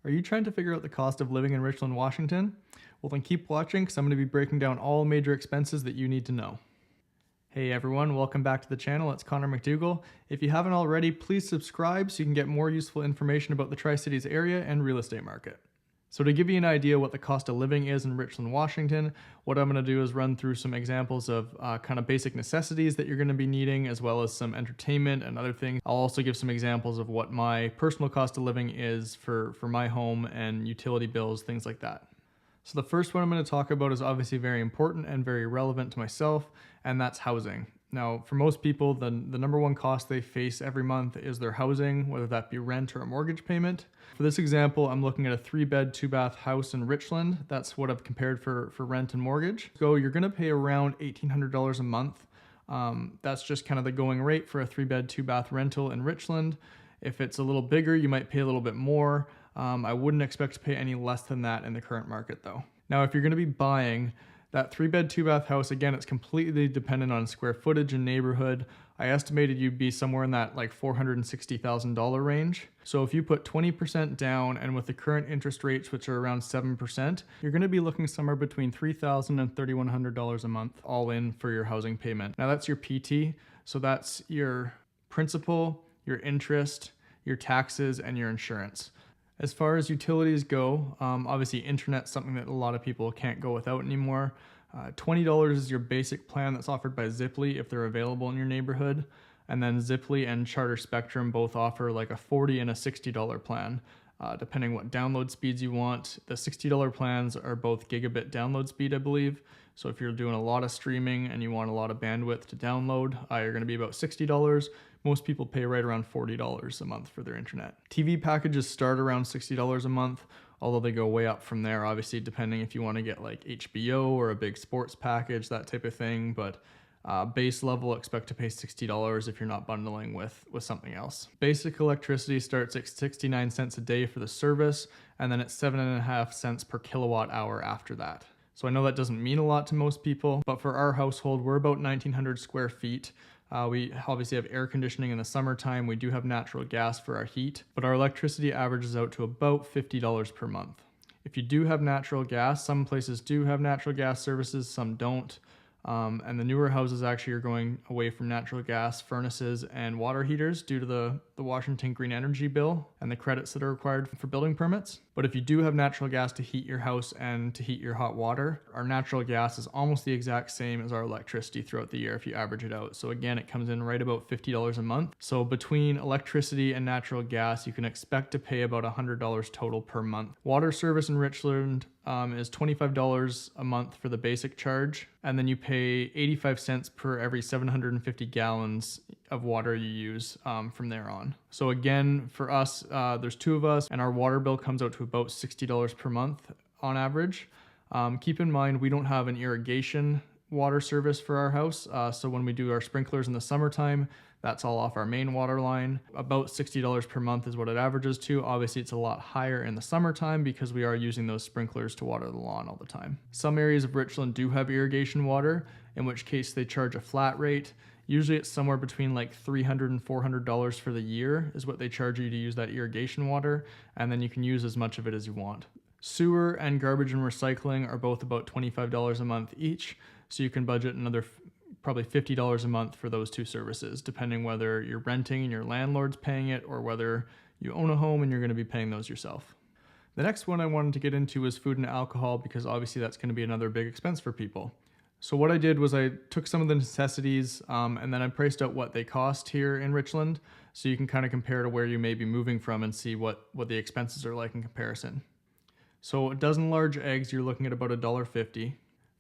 Are you trying to figure out the cost of living in Richland, Washington? Well, then keep watching because I'm going to be breaking down all major expenses that you need to know. Hey everyone, welcome back to the channel. It's Connor MacDougall. If you haven't already, please subscribe so you can get more useful information about the Tri-Cities area and real estate market. So to give you an idea what the cost of living is in Richland, Washington, what I'm going to do is run through some examples of kind of basic necessities that you're going to be needing, as well as some entertainment and other things. I'll also give some examples of what my personal cost of living is for my home and utility bills, things like that. So the first one I'm going to talk about is obviously very important and very relevant to myself, and that's housing. Now, for most people, the number one cost they face every month is their housing, whether that be rent or a mortgage payment. For this example, I'm looking at a 3-bed, 2-bath house in Richland. That's what I've compared for rent and mortgage. So you're going to pay around $1,800 a month. That's just kind of the going rate for a 3-bed, 2-bath rental in Richland. If it's a little bigger, you might pay a little bit more. I wouldn't expect to pay any less than that in the current market though. Now, if you're going to be buying that 3-bed, 2-bath house, again, it's completely dependent on square footage and neighborhood. I estimated you'd be somewhere in that like $460,000 range. So if you put 20% down, and with the current interest rates, which are around 7%, you're going to be looking somewhere between $3,000 and $3,100 a month, all in for your housing payment. Now that's your PT. So that's your principal, your interest, your taxes, and your insurance. As far as utilities go, obviously internet's something that a lot of people can't go without anymore. $20 is your basic plan that's offered by Ziply if they're available in your neighborhood. And then Ziply and Charter Spectrum both offer like a $40 and a $60 plan, depending what download speeds you want. The $60 plans are both gigabit download speed, I believe. So if you're doing a lot of streaming and you want a lot of bandwidth to download, you're going to be about $60. Most people pay right around $40 a month for their internet. TV packages start around $60 a month, although they go way up from there, obviously, depending if you want to get like HBO or a big sports package, that type of thing. But base level, expect to pay $60 if you're not bundling with something else. Basic electricity starts at 69 cents a day for the service, and then it's 7.5 cents per kilowatt hour after that. So I know that doesn't mean a lot to most people, but for our household, we're about 1,900 square feet. We obviously have air conditioning in the summertime. We do have natural gas for our heat, but our electricity averages out to about $50 per month. If you do have natural gas, some places do have natural gas services, some don't. And the newer houses actually are going away from natural gas furnaces and water heaters due to the Washington Green Energy Bill and the credits that are required for building permits. But if you do have natural gas to heat your house and to heat your hot water, our natural gas is almost the exact same as our electricity throughout the year if you average it out. So again, it comes in right about $50 a month. So between electricity and natural gas, you can expect to pay about $100 total per month. Water service in Richland is $25 a month for the basic charge, and then you pay 85 cents per every 750 gallons of water you use from there on. So again, for us, there's 2 of us, and our water bill comes out to about $60 per month on average. Keep in mind, we don't have an irrigation water service for our house, so when we do our sprinklers in the summertime, that's all off our main water line. About $60 per month is what it averages to. Obviously, it's a lot higher in the summertime because we are using those sprinklers to water the lawn all the time. Some areas of Richland do have irrigation water, in which case they charge a flat rate. Usually it's somewhere between like $300 and $400 for the year is what they charge you to use that irrigation water, and then you can use as much of it as you want. Sewer and garbage and recycling are both about $25 a month each, so you can budget another probably $50 a month for those 2 services, depending whether you're renting and your landlord's paying it or whether you own a home and you're going to be paying those yourself. The next one I wanted to get into is food and alcohol, because obviously that's going to be another big expense for people. So what I did was I took some of the necessities and then I priced out what they cost here in Richland, so you can kind of compare to where you may be moving from and see what the expenses are like in comparison. So a dozen large eggs, you're looking at about $1.50.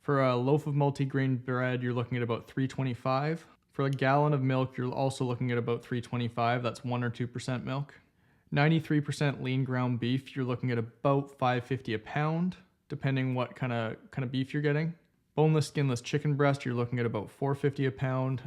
For a loaf of multigrain bread, you're looking at about $3.25. For a gallon of milk, you're also looking at about $3.25. That's 1 or 2% milk. 93% lean ground beef, you're looking at about $5.50 a pound, depending what kind of beef you're getting. Boneless, skinless chicken breast, you're looking at about $4.50 a pound.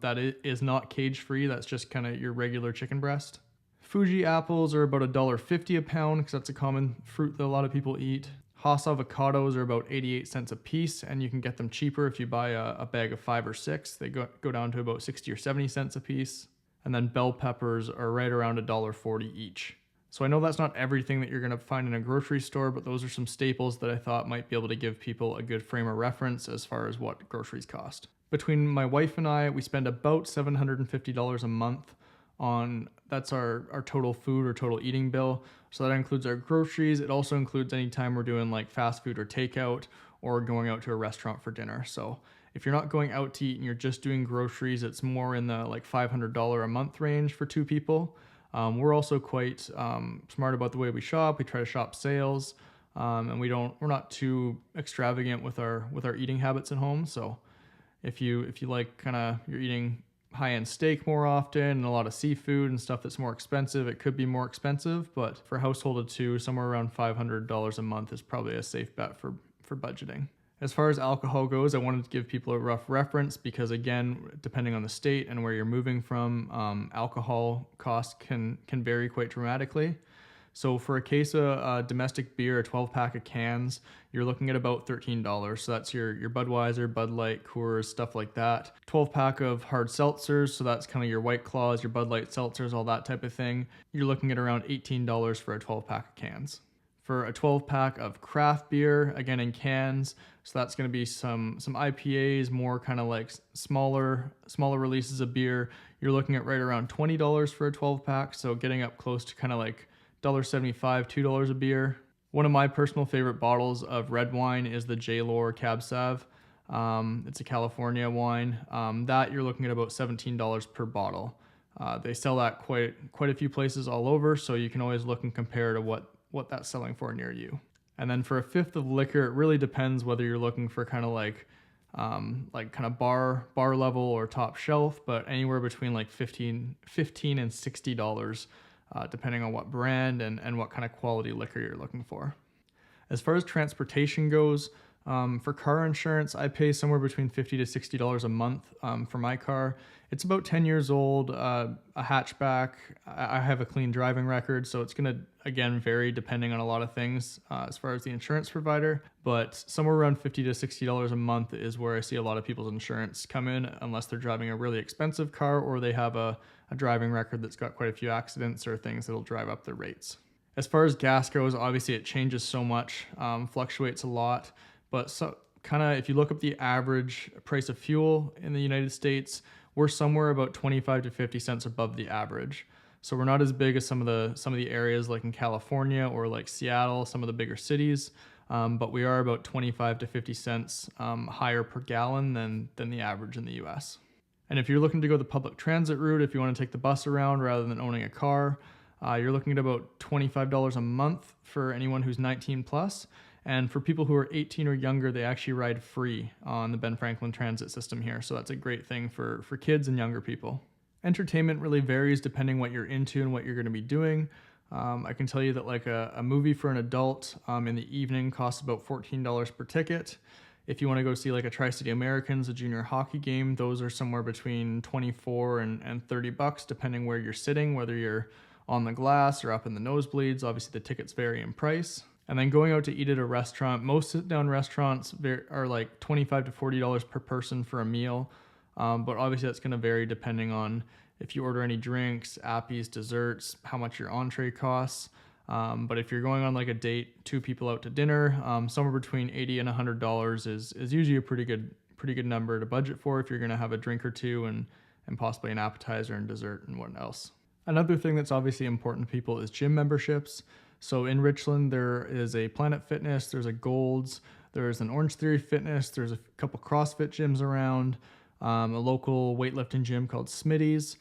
That is not cage-free. That's just kind of your regular chicken breast. Fuji apples are about $1.50 a pound, because that's a common fruit that a lot of people eat. Hass avocados are about 88 cents a piece, and you can get them cheaper if you buy a bag of 5 or 6. They go down to about 60 or 70 cents a piece. And then bell peppers are right around $1.40 each. So I know that's not everything that you're going to find in a grocery store, but those are some staples that I thought might be able to give people a good frame of reference as far as what groceries cost. Between my wife and I, we spend about $750 a month on, that's our total food or total eating bill. So that includes our groceries. It also includes any time we're doing like fast food or takeout or going out to a restaurant for dinner. So if you're not going out to eat and you're just doing groceries, it's more in the like $500 a month range for two people. We're also quite smart about the way we shop. We try to shop sales, and we're not too extravagant with our eating habits at home. So if you like you're eating high-end steak more often and a lot of seafood and stuff that's more expensive, it could be more expensive. But for a household of two, somewhere around $500 a month is probably a safe bet for budgeting. As far as alcohol goes, I wanted to give people a rough reference because, again, depending on the state and where you're moving from, alcohol costs can vary quite dramatically. So for a case of domestic beer, a 12-pack of cans, you're looking at about $13. So that's your Budweiser, Bud Light, Coors, stuff like that. 12-pack of hard seltzers, so that's kind of your White Claws, your Bud Light seltzers, all that type of thing. You're looking at around $18 for a 12-pack of cans. For a 12-pack of craft beer, again in cans, so that's going to be some IPAs, more kind of like smaller releases of beer. You're looking at right around $20 for a 12-pack, so getting up close to kind of like $1.75, $2 a beer. One of my personal favorite bottles of red wine is the J-Lore Cab Sav. It's a California wine. That you're looking at about $17 per bottle. They sell that quite a few places all over, so you can always look and compare to what that's selling for near you. And then for a fifth of liquor, it really depends whether you're looking for kind of like kind of bar level or top shelf, but anywhere between like $15 and $60, depending on what brand and what kind of quality liquor you're looking for. As far as transportation goes, for car insurance, I pay somewhere between $50 to $60 a month for my car. It's about 10 years old, a hatchback. I have a clean driving record, so it's going to, again, vary depending on a lot of things as far as the insurance provider. But somewhere around $50 to $60 a month is where I see a lot of people's insurance come in, unless they're driving a really expensive car or they have a driving record that's got quite a few accidents or things that'll drive up their rates. As far as gas goes, obviously it changes so much, fluctuates a lot. But so kind of if you look up the average price of fuel in the United States, we're somewhere about 25 to 50 cents above the average. So we're not as big as some of the areas like in California or like Seattle, some of the bigger cities, but we are about 25 to 50 cents higher per gallon than the average in the US. And if you're looking to go the public transit route, if you want to take the bus around rather than owning a car, you're looking at about $25 a month for anyone who's 19 plus. And for people who are 18 or younger, they actually ride free on the Ben Franklin transit system here. So that's a great thing for kids and younger people. Entertainment really varies depending what you're into and what you're going to be doing. I can tell you that like a movie for an adult in the evening costs about $14 per ticket. If you want to go see like a Tri-City Americans, a junior hockey game, those are somewhere between $24 and $30 depending where you're sitting, whether you're on the glass or up in the nosebleeds. Obviously the tickets vary in price. And then going out to eat at a restaurant, most sit-down restaurants are like $25 to $40 per person for a meal. But obviously that's going to vary depending on if you order any drinks, appies, desserts, how much your entree costs. But if you're going on like a date, two people out to dinner, somewhere between $80 and $100 is usually a pretty good number to budget for if you're going to have a drink or two and possibly an appetizer and dessert and what else. Another thing that's obviously important to people is gym memberships. So in Richland, there is a Planet Fitness, there's a Gold's, there's an Orange Theory Fitness, there's a couple CrossFit gyms around, a local weightlifting gym called Smitty's.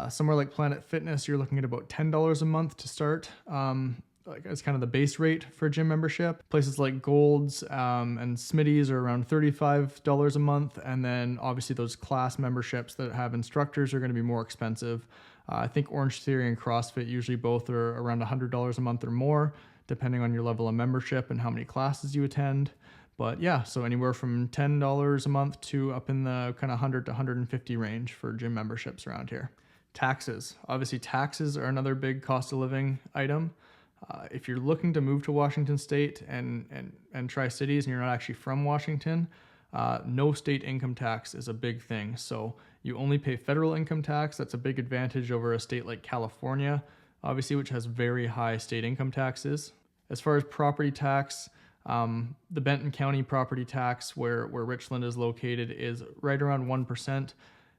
Somewhere like Planet Fitness, you're looking at about $10 a month to start. Like as kind of the base rate for a gym membership. Places like Gold's and Smitty's are around $35 a month. And then obviously those class memberships that have instructors are going to be more expensive. I think Orange Theory and CrossFit usually both are around $100 a month or more, depending on your level of membership and how many classes you attend. But yeah, so anywhere from $10 a month to up in the kind of $100 to $150 range for gym memberships around here. Taxes. Obviously taxes are another big cost of living item. If you're looking to move to Washington State and Tri-Cities and you're not actually from Washington, no state income tax is a big thing. So you only pay federal income tax. That's a big advantage over a state like California. obviously, which has very high state income taxes. As far as property tax, the Benton County property tax, where Richland is located, is right around 1%.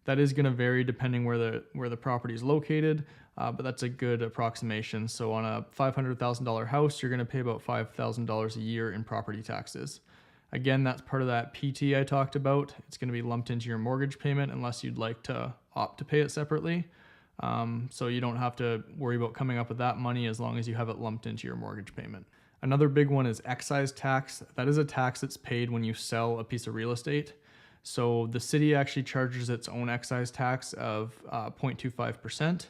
That is going to vary depending where the property is located, but that's a good approximation. So on a $500,000 house, you're going to pay about $5,000 a year in property taxes. Again, that's part of that PT I talked about. It's going to be lumped into your mortgage payment unless you'd like to opt to pay it separately. So you don't have to worry about coming up with that money as long as you have it lumped into your mortgage payment. Another big one is excise tax. That is a tax that's paid when you sell a piece of real estate. So the city actually charges its own excise tax of 0.25%.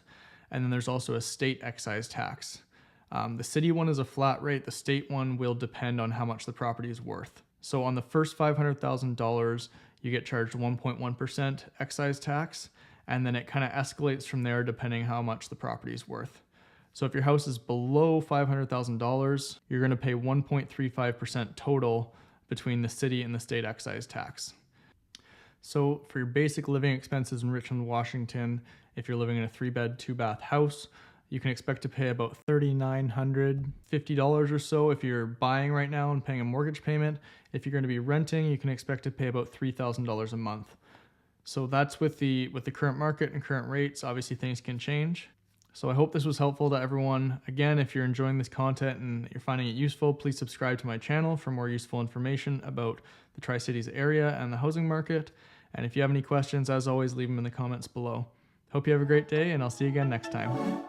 And then there's also a state excise tax. The city one is a flat rate. The state one will depend on how much the property is worth. So on the first $500,000, you get charged 1.1% excise tax. And then it kind of escalates from there depending how much the property is worth. So if your house is below $500,000, you're going to pay 1.35% total between the city and the state excise tax. So for your basic living expenses in Richland, Washington, if you're living in a 3-bed, 2-bath house, you can expect to pay about $3,950 or so if you're buying right now and paying a mortgage payment. If you're going to be renting, you can expect to pay about $3,000 a month. So that's with the current market and current rates. Obviously, things can change. So I hope this was helpful to everyone. Again, if you're enjoying this content and you're finding it useful, please subscribe to my channel for more useful information about the Tri-Cities area and the housing market. And if you have any questions, as always, leave them in the comments below. Hope you have a great day, and I'll see you again next time.